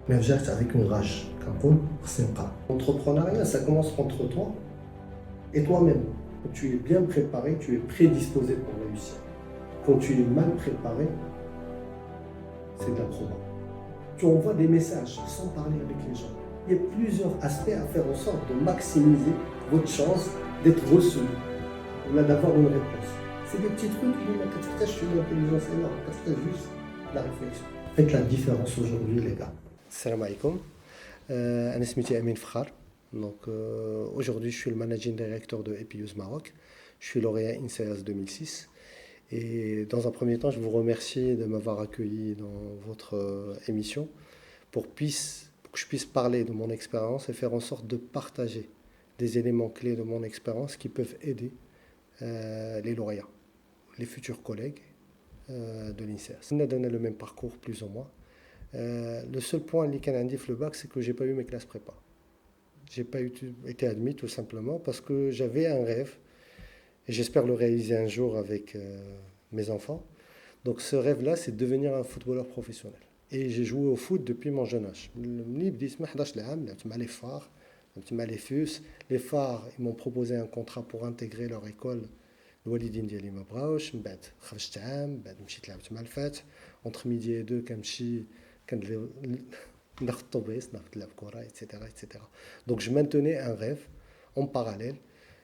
Mais gère avec une rage. L'entrepreneuriat, ça commence entre toi et toi-même. Quand tu es bien préparé, tu es prédisposé pour réussir. Quand tu es mal préparé, c'est de la proba. Tu envoies des messages sans parler avec les gens. Il y a plusieurs aspects à faire en sorte de maximiser votre chance d'être reçu ou là d'avoir une réponse. C'est des petits trucs qui partagent une intelligence énorme, partagent juste la réflexion. Faites la différence aujourd'hui, les gars. Salam alaikum. أنا سميتي أمين فخار. Donc aujourd'hui je suis le managing director de EPUS Maroc. Je suis lauréat INSEAD 2006. Et dans un premier temps, je vous remercie de m'avoir accueilli dans votre émission pour que je puisse parler de mon expérience et faire en sorte de partager des éléments clés de mon expérience qui peuvent aider les lauréats, les futurs collègues de l'INSEAD. On a donné le même parcours plus ou moins. Le seul point qui a indiqué le bac, c'est que j'ai pas eu mes classes prépa. J'ai pas été admis tout simplement parce que j'avais un rêve et j'espère le réaliser un jour avec mes enfants. Donc ce rêve-là, c'est de devenir un footballeur professionnel. Et j'ai joué au foot depuis mon jeune âge. Les phares, les FUS. Les phares, ils m'ont proposé un contrat pour intégrer leur école. الوالدين ديالي ما بغاوش من بعد خرجت عام من بعد مشيت لعبت مع الفات entre midi et deux كندير ناخذ الطوبيس ناخذ نلعب كره etc. Donc je maintenais un rêve en parallèle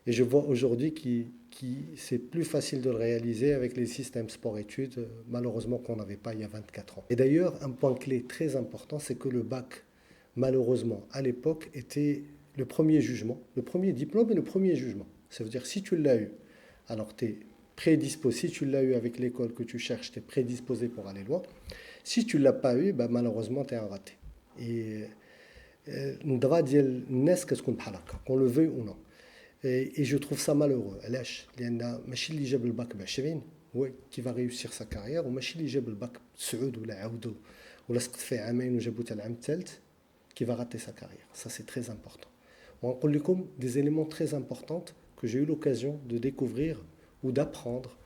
et je vois aujourd'hui qui c'est plus facile de le réaliser avec les systèmes sport-études, malheureusement qu'on n'avait pas il y a 24 ans. Et d'ailleurs, un point clé très important, c'est que le bac, malheureusement, à l'époque, était le premier jugement, le premier diplôme et le premier jugement. Ça veut dire, si tu l'as eu, alors tu es prédisposé, si tu l'as eu avec l'école que tu cherches, tu es prédisposé pour aller loin. Si tu ne l'as pas eu, bah, malheureusement, tu es un raté. Et النظره ديال الناس كتكون بحال هكا qu'on le veuille ou non. Et je trouve ça malheureux. علاش؟ لان ماشي اللي جاب الباك ب 20 هو qui va réussir sa carrière وماشي اللي جاب الباك ب 9 ولا عاودو ولا سقط فيه عامين وجابو حتى العام الثالث qui va rater sa carrière. Ça c'est très important. ونقول لكم des éléments très importants que j'ai eu l'occasion de découvrir ou d'apprendre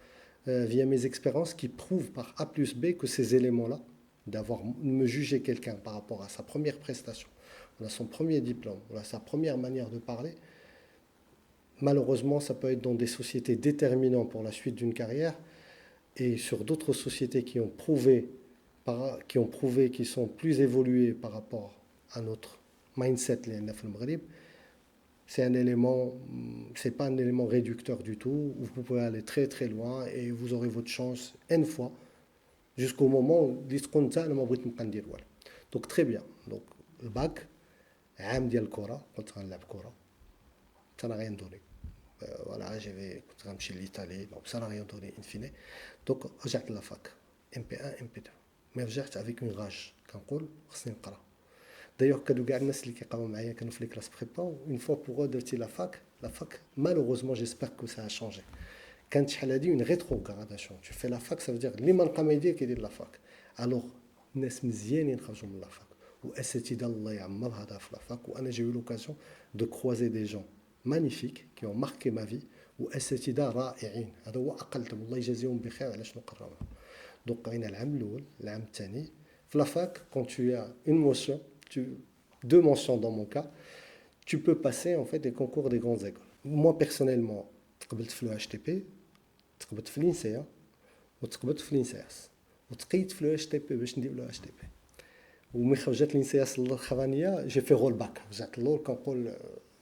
via mes expériences qui prouvent par A plus B que ces éléments-là, d'avoir me juger quelqu'un par rapport à sa première prestation, à son premier diplôme, à sa première manière de parler, malheureusement, ça peut être dans des sociétés déterminantes pour la suite d'une carrière et sur d'autres sociétés qui sont plus évoluées par rapport à notre mindset, c'est pas un élément réducteur du tout. Vous pouvez aller très très loin et vous aurez votre chance une fois jusqu'au moment où donc très bien. Donc le bac, عام ديال الكرة كنت غنلعب كرة ça n'a rien donné. Voilà, كنت غنمشي لإيطالي donc ça n'a rien donné in fine. Donc رجعت لافاك MP1 MP2 mais رجعت avec une rage كنقول خصني نقرا. D'ailleurs, كادو كاع الناس اللي كيقراو معايا كانوا في لي كلاس بريبا une fois pour eux درتي la fac malheureusement j'espère que ça a changé. كانت شحال هادي une rétrogradation. Tu fais la fac ça veut dire اللي ما لقى ما يدير كيدير لا فاك. Alors الناس مزيانين خرجوا من لا فاك واساتذه الله يعمر هذا في لا فاك وانا j'ai eu l'occasion de croiser des gens magnifiques qui ont marqué ma vie واساتذه رائعين. هذا هو اقلتهم الله يجازيهم بخير على شنو قراونا. Donc قرينا العام الاول العام الثاني في لا فاك quand tu as une motion deux mentions dans mon cas, tu peux passer en fait des concours des grandes écoles. Moi personnellement, تقبلت في le HTP, تقبلت في الإنسيا وتقبلت في الإنسياس وتقيت في le HTP باش ندير le HTP. وملي خرجت الإنسياس الأخرانية j'ai fait roll back. رجعت للور كنقول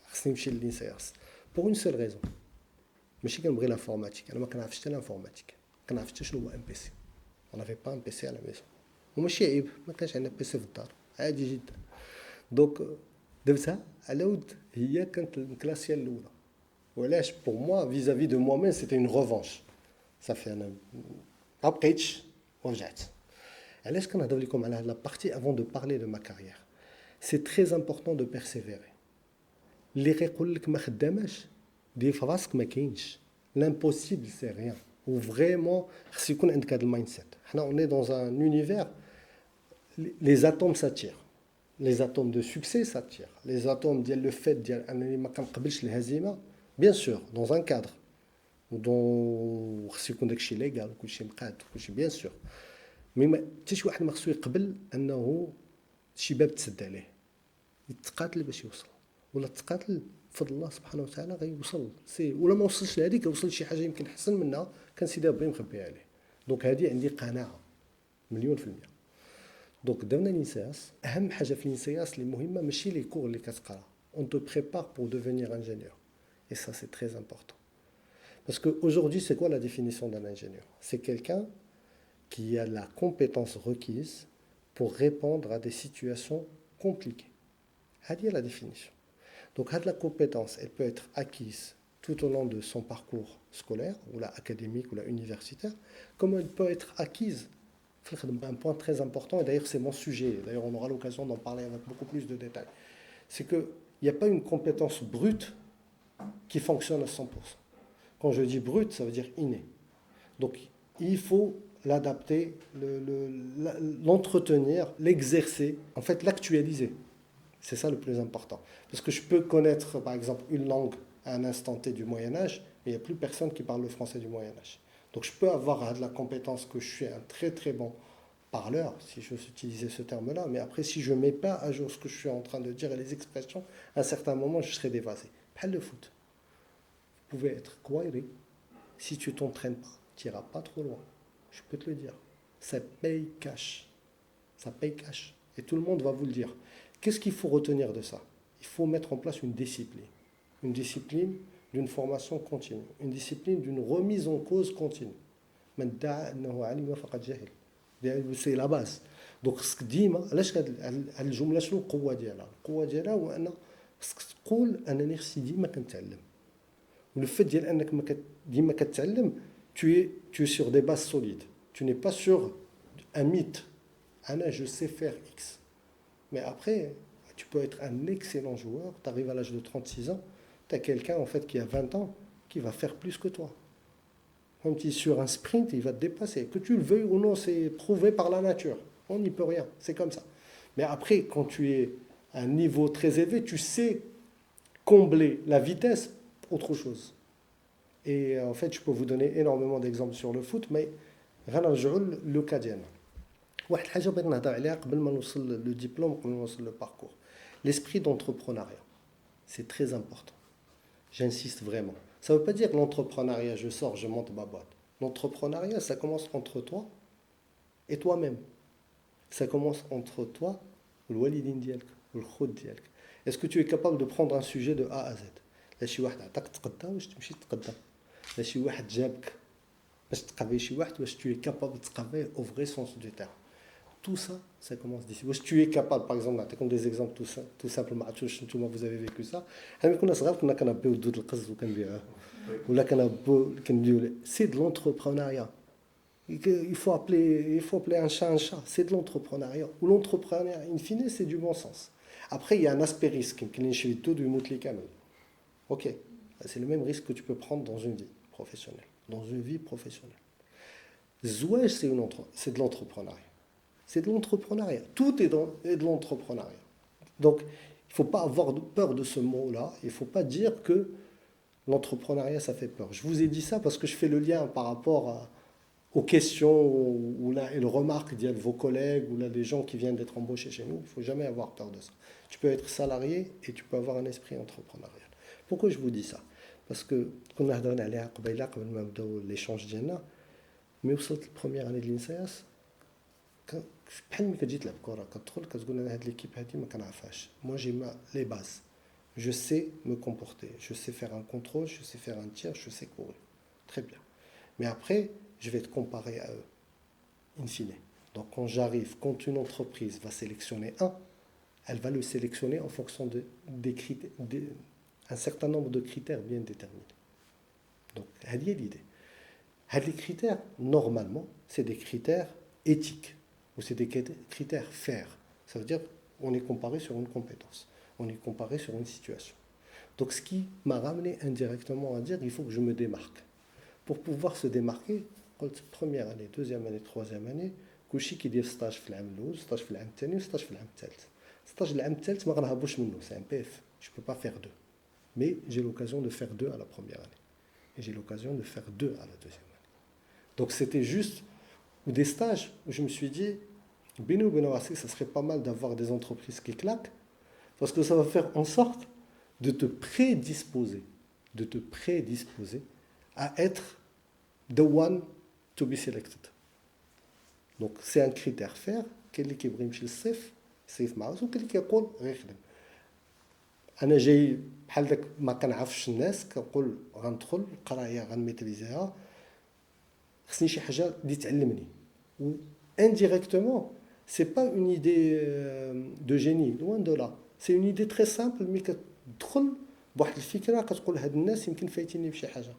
خصني نمشي للإنسياس. Pour une seule raison. ماشي كنبغي لانفورماتيك، أنا ما كنعرفش حتى لانفورماتيك، ما كنعرفش حتى شنو هو ام بي سي. On n'avait pas un PC à la maison. وماشي عيب، ما كانش عندنا بي سي في الدار، عادي جدا. دونك درتها على ود هي كانت الكلاسيه الاولى وعلاش بور موا فيزافي دو موا مين سيتي اون ريفونش صافي انا ما بقيتش ورجعت علاش كنهضر لكم على هاد لا بارتي افون دو بارلي دو ما كارير سي تري امبورطون دو بيرسيفيري اللي غيقول لك ما خداماش دير في راسك ما كاينش لامبوسيبل سي ريان و فريمون خص يكون عندك هاد المايند سيت حنا اوني دون ان اونيفير لي اتوم ساتير les atomes de succès s'attirent. Les atomes, le fait de bien sûr, dans un cadre, dans légal, bien sûr. Mais tu sais, واحد ما خصو يقبل أنه شي باب تسد عليه يتقاتل باش يوصل ولا تقاتل بفضل الله سبحانه وتعالى غيوصل سي ولا ما وصلش لهذيك وصل شي حاجه يمكن احسن منها كان سيدي ربي مخبيها عليه دونك هذه عندي قناعه مليون في المية دونك درنا الانسياس اهم حاجه في الانسياس اللي مهمه ماشي لي كور اللي كتقرا on te prépare pour devenir ingénieur et ça c'est très important parce que aujourd'hui c'est quoi la définition d'un ingénieur c'est quelqu'un qui a la compétence requise pour répondre à des situations compliquées. C'est la définition. Donc, la compétence, elle peut être acquise tout au long de son parcours scolaire, ou là, académique, ou là, universitaire, comme elle peut être acquise. Un point très important, et d'ailleurs, c'est mon sujet, d'ailleurs, on aura l'occasion d'en parler avec beaucoup plus de détails, c'est qu'il n'y a pas une compétence brute qui fonctionne à 100%. Quand je dis brute, ça veut dire inné. Donc, il faut l'adapter, l'entretenir, l'exercer, en fait l'actualiser. C'est ça le plus important. Parce que je peux connaître, par exemple, une langue à un instant T du Moyen-Âge, mais il n'y a plus personne qui parle le français du Moyen-Âge. Donc je peux avoir de la compétence que je suis un très très bon parleur, si j'ose utiliser ce terme-là, mais après, si je ne mets pas à jour ce que je suis en train de dire et les expressions, à un certain moment, je serai dévasé. Pas le foot. Vous pouvez être kouairi. Si tu ne t'entraînes pas, tu n'iras pas trop loin. Je peux te le dire. Ça paye cash. Ça paye cash. Et tout le monde va vous le dire. Qu'est-ce qu'il faut retenir de ça? Il faut mettre en place une discipline. Une discipline d'une formation continue. Une discipline d'une remise en cause continue. C'est la base. Donc, ديما علاش هاد الجمله شنو القوه ديالها؟ القوه ديالها هو ان خصك تقول انني خصني ديما كنتعلم. ولو فيت ديال انك ديما كتعلم tu es sur des bases solides. Tu n'es pas sur un mythe. Anna, je sais faire X. Mais après, tu peux être un excellent joueur, tu arrives à l'âge de 36 ans, tu as quelqu'un en fait qui a 20 ans qui va faire plus que toi. Même si sur un sprint, il va te dépasser. Que tu le veuilles ou non, c'est prouvé par la nature. On n'y peut rien, c'est comme ça. Mais après, quand tu es à un niveau très élevé, tu sais combler la vitesse, autre chose. Et en fait, je peux vous donner énormément d'exemples sur le foot, mais غنرجعوا لو كا ديالنا. واحد الحاجه بغيت نهضر عليها قبل ما نوصل لو ديبلوم قبل ما نوصل لو باركور. L'esprit d'entrepreneuriat, c'est très important. J'insiste vraiment. Ça ne veut pas dire que l'entrepreneuriat, je sors, je monte ma boîte. L'entrepreneuriat, ça commence entre toi et toi-même. Ça commence entre toi et le walidin dialk, le khod dialk. Est-ce que tu es capable de prendre un sujet de A à Z? لا شي واحد عطاك تقدم واش تمشي تقدم. لا شي واحد جابك باش تقابل شي واحد واش tu es capable de تقابل au vrai sens du terme. Tout ça, ça commence d'ici. Est-ce que tu es capable, par exemple, comme des exemples tout simplement, vous avez vécu ça. C'est de l'entrepreneuriat. Il faut appeler un chat. C'est de l'entrepreneuriat. Ou l'entrepreneuriat, in fine, c'est du bon sens. Après, il y a un aspect risque. Ok, c'est le même risque que tu peux prendre dans une vie professionnelle. Dans une vie professionnelle. Zouaj, c'est de l'entrepreneuriat. C'est de l'entrepreneuriat. Tout est de l'entrepreneuriat. Donc, il ne faut pas avoir peur de ce mot-là. Il ne faut pas dire que l'entrepreneuriat, ça fait peur. Je vous ai dit ça parce que je fais le lien par rapport aux questions ou là, et les remarques de vos collègues ou là, des gens qui viennent d'être embauchés chez nous. Il ne faut jamais avoir peur de ça. Tu peux être salarié et tu peux avoir un esprit entrepreneurial. Pourquoi je vous dis ça? Parce que, quand on a donné l'échange d'Yanna, mais aussi la première année de l'INSEAS, بحال ملي كتجي تلعب كره كتدخل كتقول انا هاد ليكيب هادي ما كنعرفهاش. Moi j'ai les bases. Je sais me comporter, je sais faire un contrôle, je sais faire un tir, je sais courir. Très bien. Mais après, je vais te comparer à eux, in fine. Donc quand j'arrive, quand une entreprise va sélectionner un, elle va le sélectionner en fonction des critères, un certain nombre de critères bien déterminés. Donc, هذه هي l'idée. Les critères, normalement, c'est des critères éthiques. Ou c'est des critères faire. Ça veut dire qu'on est comparé sur une compétence, on est comparé sur une situation. Donc ce qui m'a ramené indirectement à dire il faut que je me démarque. Pour pouvoir se démarquer, première année, deuxième année, troisième année, كلشي كيدير stage في العام الاول, stage في العام الثاني, stage في العام الثالث. Stage العام الثالث ما غنهربوش منه, c'est un PF. Je ne peux pas faire deux. Mais j'ai l'occasion de faire deux à la première année. Et j'ai l'occasion de faire deux à la deuxième année. Donc c'était juste ou des stages où je me suis dit, Bino Benawasi, ça serait pas mal d'avoir des entreprises qui claquent, parce que ça va faire en sorte de te prédisposer à être the one to be selected. Donc c'est un critère faire, quel est qui يمشي للصيف صيف معاه وكاين اللي كيقول غير خدم. انا جاي بحال داك ما كنعرفش الناس كنقول غندخل القرايه غنميتريزيها خصني شي حاجه اللي تعلمني و indirectement c'est pas une idée de génie loin de là c'est une idée très simple mais كتدخل بواحد الفكره كتقول هاد الناس يمكن فايتيني بشي حاجه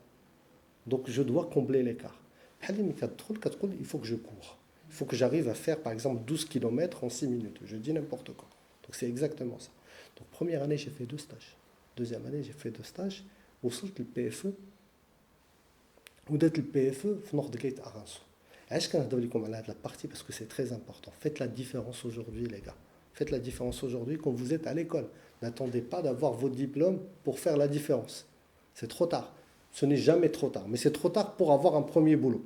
donc je dois combler l'écart بحال اللي كتدخل كتقول il faut que je cours il faut que j'arrive à faire par exemple 12 km en 6 minutes je dis n'importe quoi donc c'est exactement ça donc première année j'ai fait 2 stages deuxième année j'ai fait 2 stages وصلت للPFE ودات الPFE في نورد جيت ارانسو علاش كنهضر لكم على هاد لا بارتي parce que c'est très important faites la différence aujourd'hui les gars faites la différence aujourd'hui quand vous êtes à l'école n'attendez pas d'avoir vos diplômes pour faire la différence c'est trop tard ce n'est jamais trop tard mais c'est trop tard pour avoir un premier boulot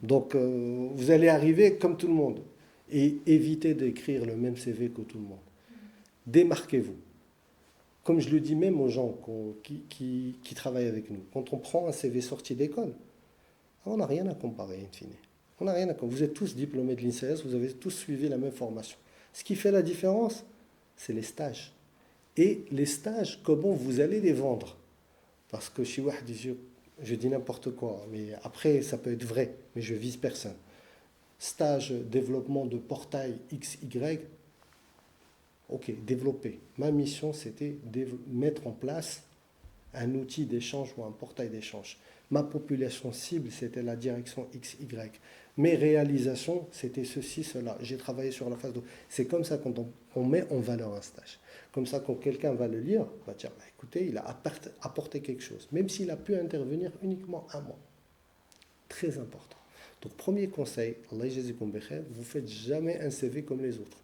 donc vous allez arriver comme tout le monde et évitez d'écrire le même CV que tout le monde démarquez-vous comme je le dis même aux gens qui travaillent avec nous quand on prend un CV sorti d'école on n'a rien à comparer in fine on n'a rien à comparer vous êtes tous diplômés de l'INSEAD vous avez tous suivi la même formation ce qui fait la différence c'est les stages et les stages comment vous allez les vendre parce que je dis n'importe quoi mais après ça peut être vrai mais je vise personne stage développement de portail XY ok développer ma mission c'était de mettre en place un outil d'échange ou un portail d'échange ma population cible c'était la direction XY mes réalisations c'était ceci cela j'ai travaillé sur la phase de c'est comme ça quand on met en valeur un stage comme ça quand quelqu'un va le lire va dire bah, écoutez il a apporté quelque chose même s'il a pu intervenir uniquement un mois très important donc premier conseil Allah yajzikoum bikhair vous faites jamais un CV comme les autres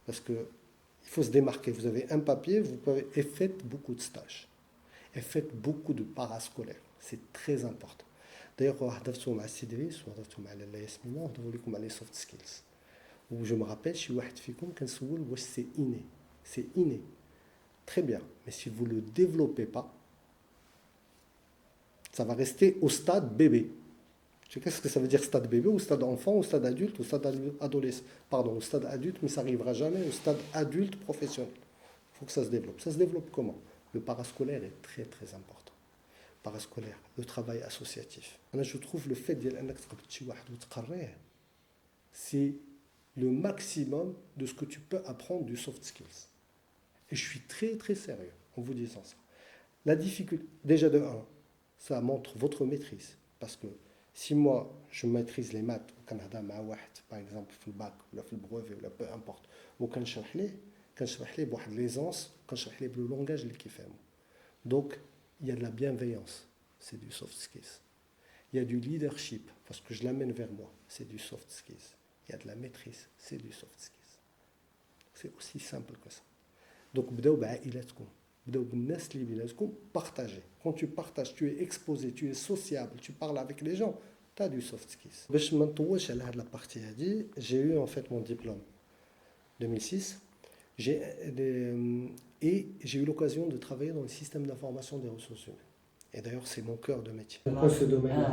parce que il faut se démarquer vous avez un papier vous pouvez et faites beaucoup de stages et faites beaucoup de parascolaires c'est très important d'ailleurs هضرتوا مع السي دريس وهضرتوا مع لاله ياسمينه وهضروا لكم على les soft skills و je me rappelle شي واحد فيكم كنسول واش c'est inné très bien mais si vous le développez pas ça va rester au stade bébé qu'est-ce que ça veut dire stade bébé ou stade enfant ou stade adulte ou stade adolescent pardon au stade adulte mais ça n'arrivera jamais au stade adulte professionnel il faut que ça se développe comment le parascolaire est très très important parascolaire le travail associatif je trouve le fait d'enك تقبل شي واحد وتقريه c'est le maximum de ce que tu peux apprendre du soft skills et je suis très très sérieux en vous disant ça la difficulté déjà de 1 ça montre votre maîtrise parce que si moi je maîtrise les maths وكنهضر مع واحد par exemple في الباك ولا في البروفي ولا peu importe وكنشرح ليه بواحد ليزونس كنشرح ليه بلو لونغاج اللي كيفهمو donc il y a de la bienveillance c'est du soft skills il y a du leadership parce que je l'amène vers moi c'est du soft skills il y a de la maîtrise c'est du soft skills c'est aussi simple que ça donc بداو بعائلاتكم بداو بالناس اللي بيناتكم partagez quand tu partages tu es exposé tu es sociable tu parles avec les gens tu as du soft skills باش ما نطولش على هاد لا بارتي هادي j'ai eu en fait mon diplôme 2006 et j'ai eu l'occasion de travailler dans le système d'information des ressources humaines et d'ailleurs c'est mon cœur de métier pourquoi ce domaine-là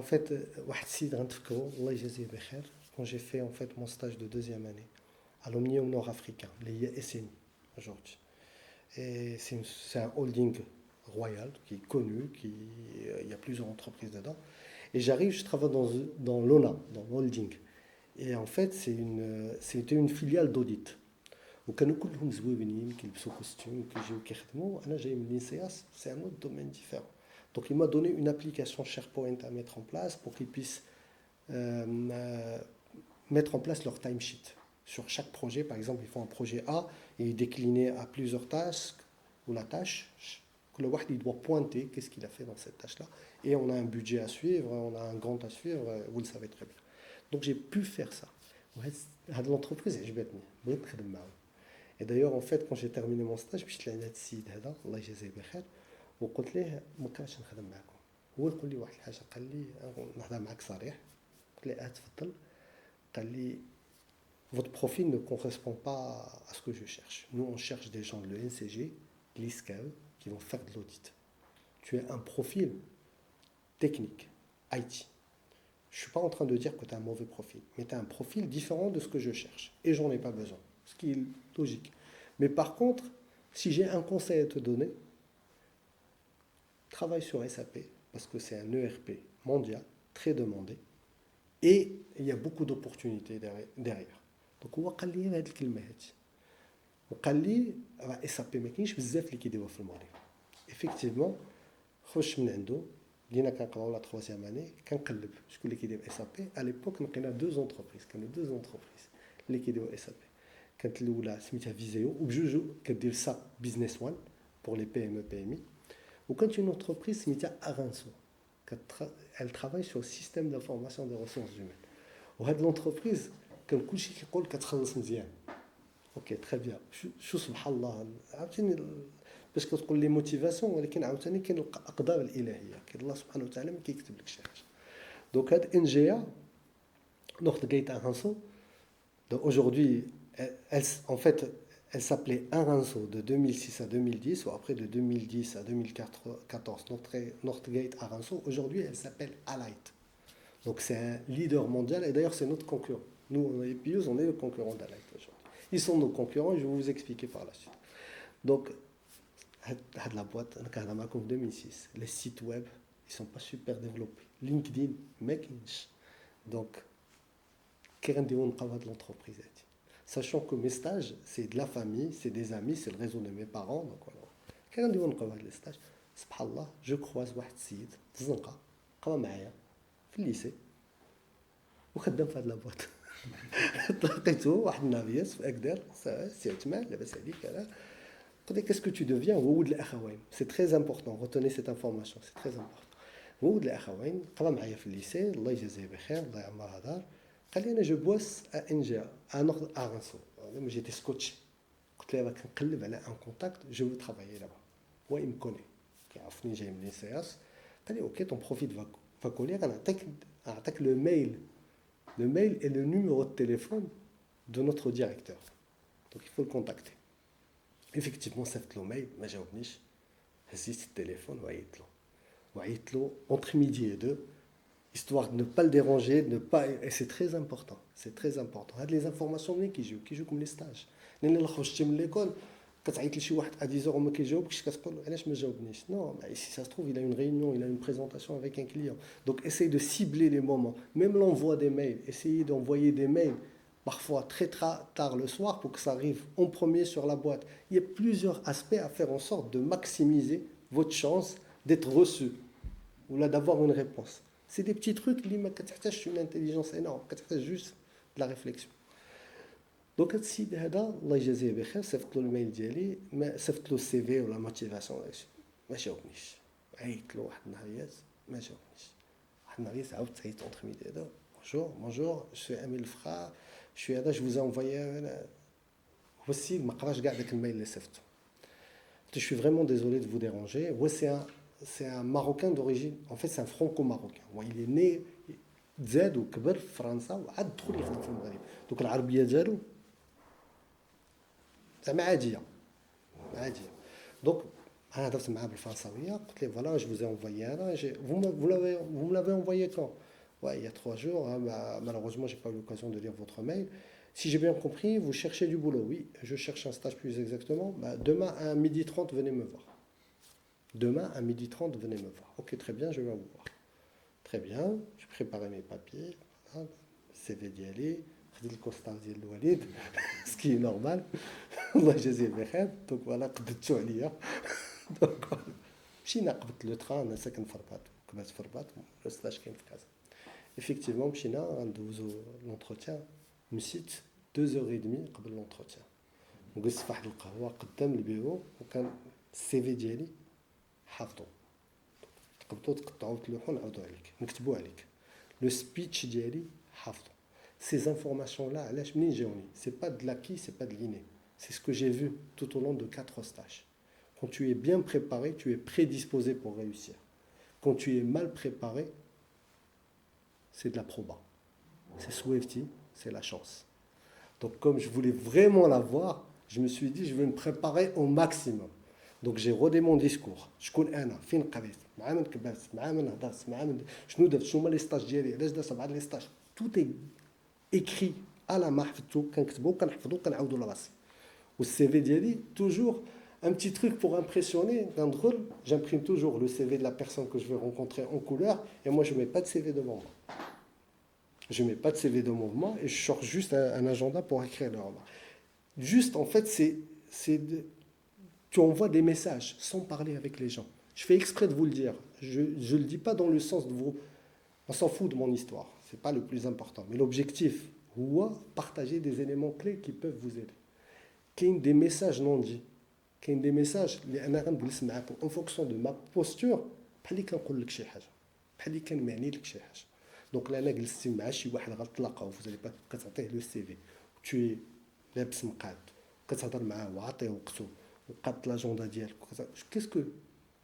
en fait واحد السيد غنتفكرو الله يجازيه بخير quand j'ai fait en fait mon stage de deuxième année à l'Omnium nord-africain, les SNI aujourd'hui. Et c'est un holding royal qui est connu, il y a plusieurs entreprises dedans. Et j'arrive, je travaille dans l'ONA, dans l'holding. Et en fait, c'était une filiale d'audit. وكانوا كلهم زوينين كيلبسوا كوستيم كيجيو كيخدموا انا جاي من l'INSEAS c'est un autre domaine différent donc il m'a donné une application SharePoint à mettre en place pour qu'ils puissent mettre en place leur timesheet sur chaque projet. Par exemple, ils font un projet A et ils déclinent à plusieurs tâches ou la tâche que le wahd il doit pointer qu'est-ce qu'il a fait dans cette tâche-là et on a un budget à suivre, on a un grand à suivre, vous le savez très bien. Donc j'ai pu faire ça. L'entreprise عجبتني بغيت نخدم معاهم. Et d'ailleurs en fait quand j'ai terminé mon stage مشيت لعند هذا السيد هذا الله يجازيه بخير وقلت له ما كانش نخدم معكم هو يقول لي واحد الحاجه قال لي نهضر معك صريح قلت لي تفضل قال لي votre profil ne correspond pas à ce que je cherche. Nous, on cherche des gens de l'ENCG, de l'ISCAE, qui vont faire de l'audit. Tu as un profil technique, IT. Je ne suis pas en train de dire que tu as un mauvais profil, mais tu as un profil différent de ce que je cherche. Et j'en ai pas besoin, ce qui est logique. Mais par contre, si j'ai un conseil à te donner, travaille sur SAP, parce que c'est un ERP mondial, très demandé, et il y a beaucoup d'opportunités derrière. Donc هو قال لي هذه الكلمه هذه وقال لي راه اس بي ما كاينش بزاف اللي كيديروها في المغرب ايفيكتيفمون خرجت من عنده بدينا كنقراو لا تروازيام اني كنقلب شكون اللي كيدير اس بي ا ليبوك لقينا دو زونتربريز كانوا دو زونتربريز اللي كيديروا اس بي كانت الاولى سميتها فيزيو وبجوج كدير ساب بيزنس وان بور لي بي ام اي بي ام اي وكانت اون انتربريز سميتها ارانسو elle travaille sur le système d'information des ressources humaines وهاد l'entreprise كان كلشي كيقول كتخلص مزيان اوكي تري بيان شو سبحان الله عاوتاني باش كتقول لي موتيفاسيون ولكن عاوتاني كاين الاقدار الالهيه كاين الله سبحانه وتعالى ما كيكتب لك شي حاجه دونك هاد ان جي ا Northgate Aranso donc aujourd'hui en fait elle s'appelait Aranso de 2006 à 2010 ou après de 2010 à 2014 Northgate Aranso aujourd'hui elle s'appelle Alight donc c'est un leader mondial et d'ailleurs c'est notre concurrent. Nous, on est Pius, on est le concurrent d'Alight aujourd'hui. Ils sont nos concurrents et je vais vous expliquer par la suite. Donc, la boîte, en 2006, les sites web, ils ne sont pas super développés. LinkedIn, Macintosh. Donc, qu'est-ce de l'entreprise? Sachant que mes stages, c'est de la famille, c'est des amis, c'est le réseau de mes parents. Donc voilà. Qu'est-ce de les stages? Subhanallah, je croise واحد السيد في الزنقة قرا معايا في الليسي وخدام في هاد لابواط لقيته واحد النهار في اكدر سي عثمان لاباس عليك انا قال لي كاسكو تو دوفيان هو ولد الاخوين سي تري امبورطون روتوني سيت انفورماسيون سي تري امبورطون هو ولد الاخوين قرا معايا في الليسي الله يجازيه بخير الله يعمرها دار قال لي انا جو بوس ان جي ا ارانسو انا جيتي سكوتشي قلت له راه كنقلب على ان كونتاكت جو ترافايي لابا هو يمكوني كيعرفني جاي من ليسياس قال لي اوكي طون بروفيل فا كولي غنعطيك لو ميل. Le mail est le numéro de téléphone de notre directeur. Donc il faut le contacter. Effectivement, c'est le mail, mais j'ai oublié. J'ai le téléphone, وعيط له entre midi et 2, histoire de ne pas le déranger, et c'est très important. C'est très important. هاد les informations منين كيجيو comme les stages. لأن إلا خرجتي من l'école, كتعيط لشي واحد à 10h وما كيجاوبكش كتقول علاش ما جاوبنيش. Non, si ça se trouve, il a une réunion, il a une présentation avec un client. Donc essaye de cibler les moments. Même l'envoi des mails, essayez d'envoyer des mails parfois très tard le soir pour que ça arrive en premier sur la boîte. Il y a plusieurs aspects à faire en sorte de maximiser votre chance d'être reçu ou là d'avoir une réponse. C'est des petits trucs qui ما كتحتاجش une intelligence énorme, كتحتاج juste de la réflexion. دونك هاد السيد هذا الله يجازيه بخير صيفط له الميل ديالي صيفط له السي في ولا موتيفاسيون ما جاوبنيش عيطت له واحد النهار ما جاوبنيش واحد النهار عاود تعيط اونتر ميدي هذا بونجور جو سوي اميل الفخار جو هذا جو فوز انفويي هو السيد ما قراش كاع داك الميل اللي صيفطته قلت جو فريمون ديزولي دو فو ديرونجي هو سي ان ماروكان دوريجين ان فيت سي ان فرانكو ماروكان هو il est né تزاد وكبر في فرنسا وعاد دخل يخدم في المغرب دوك العربيه ديالو زعما عاديه دونك انا هضرت معاه بالفرنساويه قلت ليه فوالا جو vous ai envoyé un vous me l'avez envoyé quand ouais il y a 3 jours malheureusement j'ai pas eu l'occasion de lire votre mail si j'ai bien compris vous cherchez du boulot oui je cherche un stage plus exactement demain à 12h30 venez me voir demain à 12h30 venez me voir ok très bien je vais vous voir très bien je préparais mes papiers CV ديالي خديت الكوستار ديال الوالد سكي نورمال الله يجازيه بخير دونك فوالا قدتو عليا دونك مشينا قبضت لو تران انا ساكن في الرباط كبرت في الرباط لو ستاج كاين في كازا ايفيكتيفمون مشينا غندوزو لونتروتيان مشيت 2h30 قبل لونتروتيان وجلست في واحد القهوه قدام البيرو وكان السي في ديالي حافظو تقبطو تقطعو تلوحو نعاودو عليك نكتبو عليك لو سبيتش ديالي حافظو ces informations-là, ce n'est pas de l'acquis, ce n'est pas de l'inné. C'est ce que j'ai vu tout au long de 4 stages. Quand tu es bien préparé, tu es prédisposé pour réussir. Quand tu es mal préparé, c'est de la proba. c'est Swifty, c'est la chance. Donc comme je voulais vraiment la voir, je me suis dit, je vais me préparer au maximum. Donc j'ai rodé mon discours. شكون انا فين قريت مع من كبرت مع من هضرت مع من شنو درت شنو هما لي ستاج ديالي علاش درت بعض لي ستاج tout est écrit à la main حفظته كنكتبو كنحفظو كنعاودو لراسي والسي في ديالي toujours un petit truc pour impressionner d'un drôle j'imprime toujours le CV de la personne que je vais rencontrer en couleur et moi je mets pas de CV devant moi je mets pas de CV de mouvement et je sors juste un agenda pour écrire le roman juste en fait c'est tu envoies des messages sans parler avec les gens. Je fais exprès de vous le dire. Je ne le dis pas dans le sens de vous... On s'en fout de mon histoire. Ce n'est pas le plus important. Mais l'objectif, c'est partager des éléments clés qui peuvent vous aider. Qu'il y ait des messages non dits. Qu'il y ait des messages en fonction de ma posture. بحال كنقول لك شي حاجه بحال اللي كنمعني لك شي حاجه دونك انا جلست مع شي واحد غتلاقاو فوزالي با كتعطيه لو سي في tu لابس مقاد كتهضر معاه وعطيه وقته وقاد لاجوندا ديالك qu'est-ce que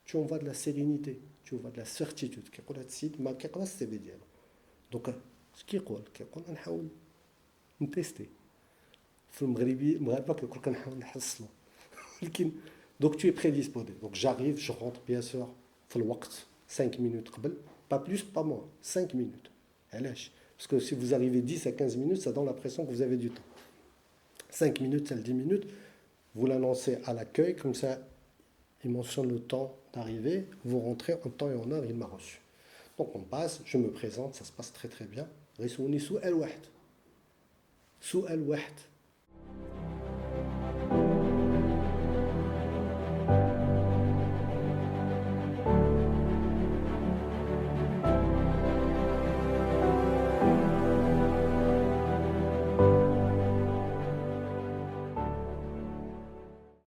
tu envoies de la sérénité tu envoies de la certitude كيقول هذا السيد ما كيقراش السي في ديالو دونك اش كيقول نحاول نتيستي في المغاربه كيقول كنحاول نحصلو ولكن donc tu es prédisposé donc j'arrive je rentre bien sûr في الوقت 5 minutes قبل pas plus pas moins 5 minutes علاش parce que si vous arrivez 10 à 15 minutes ça donne l'impression que vous avez du temps 5 minutes c'est 10 minutes vous l'annoncez à l'accueil, comme ça, il mentionne le temps d'arriver, vous rentrez en temps et en heure, il m'a reçu. Donc on passe, je me présente, ça se passe très très bien. ريسوني سؤال واحد